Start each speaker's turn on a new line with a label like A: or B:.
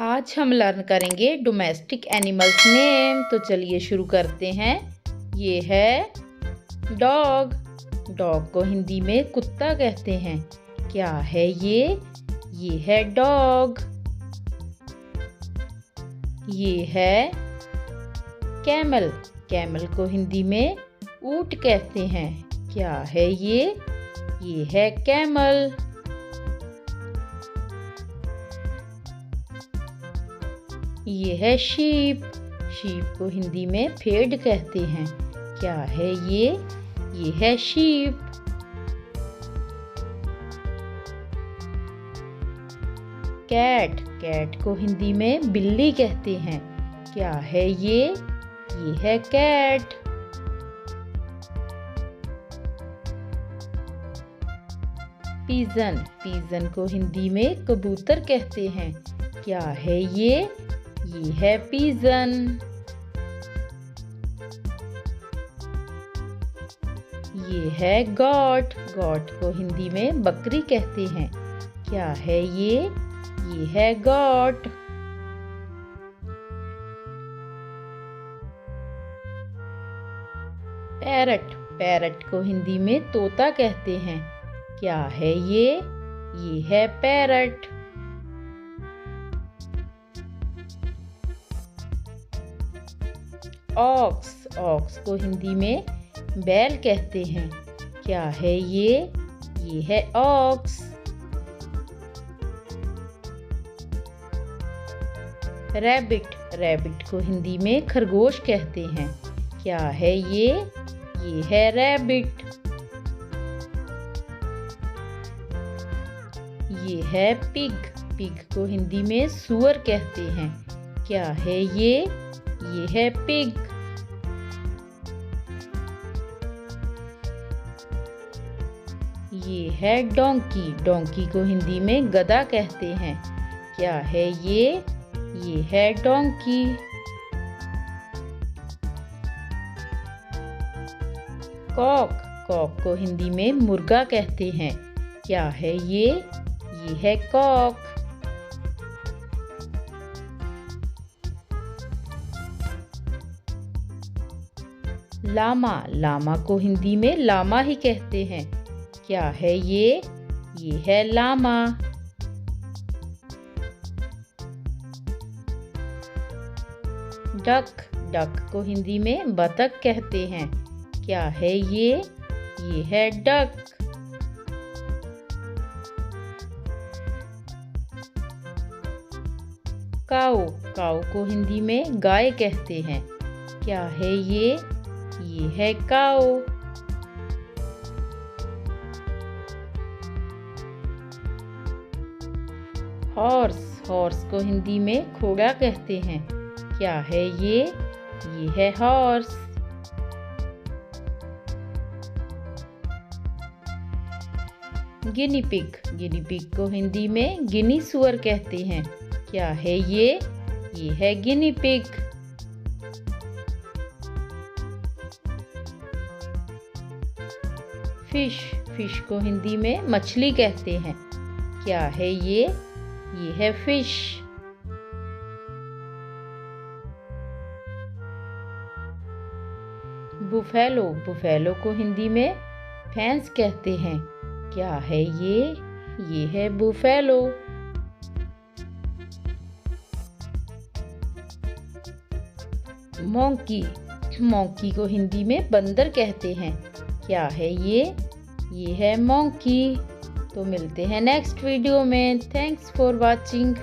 A: आज हम लर्न करेंगे डोमेस्टिक एनिमल्स नेम। तो चलिए शुरू करते हैं। ये है डॉग। डॉग को हिंदी में कुत्ता कहते हैं। क्या है ये है डॉग। ये है कैमल। कैमल को हिंदी में ऊंट कहते हैं। क्या है ये है कैमल। ये है शीप। शीप को हिंदी में भेड़ कहते हैं। क्या है ये है शीप। कैट। कैट को हिंदी में बिल्ली कहते हैं। क्या है ये है कैट। पिजन। पिजन को हिंदी में कबूतर कहते हैं। क्या है ये है पिजन। ये है गॉट। गॉट को हिंदी में बकरी कहते हैं। क्या है ये है गॉट। पैरट। पैरट को हिंदी में तोता कहते हैं। क्या है ये है पैरट। ऑक्स। ऑक्स को हिंदी में बैल कहते हैं। क्या है ये है ऑक्स। रैबिट। रैबिट को हिंदी में खरगोश कहते हैं। क्या है ये है रैबिट। ये है पिग। पिग को हिंदी में सूअर कहते हैं। क्या है ये है पिग। ये है डोंकी। डोंकी को हिंदी में गधा कहते हैं। क्या है ये है डोंकी। कॉक। कॉक को हिंदी में मुर्गा कहते हैं। क्या है ये है कॉक। लामा। लामा को हिंदी में लामा ही कहते हैं। क्या है ये है लामा। डक। डक को हिंदी में बतख कहते हैं। क्या है ये है डक। काऊ। काऊ को हिंदी में गाय कहते हैं। क्या है ये है काऊ। हॉर्स। हॉर्स को हिंदी में घोड़ा कहते हैं। क्या है ये है horse. Guinea pig. Guinea pig को हिंदी में गिनी सुअर कहते हैं। क्या है ये है गिनी पिग। फिश। फिश को हिंदी में मछली कहते हैं। क्या है ये है फिश। बुफेलो। बुफेलो को हिंदी में भैंस कहते हैं। क्या है ये है बुफेलो। मोंकी। मोंकी को हिंदी में बंदर कहते हैं। क्या है ये है मोंकी। तो मिलते हैं नेक्स्ट वीडियो में। Thanks for watching.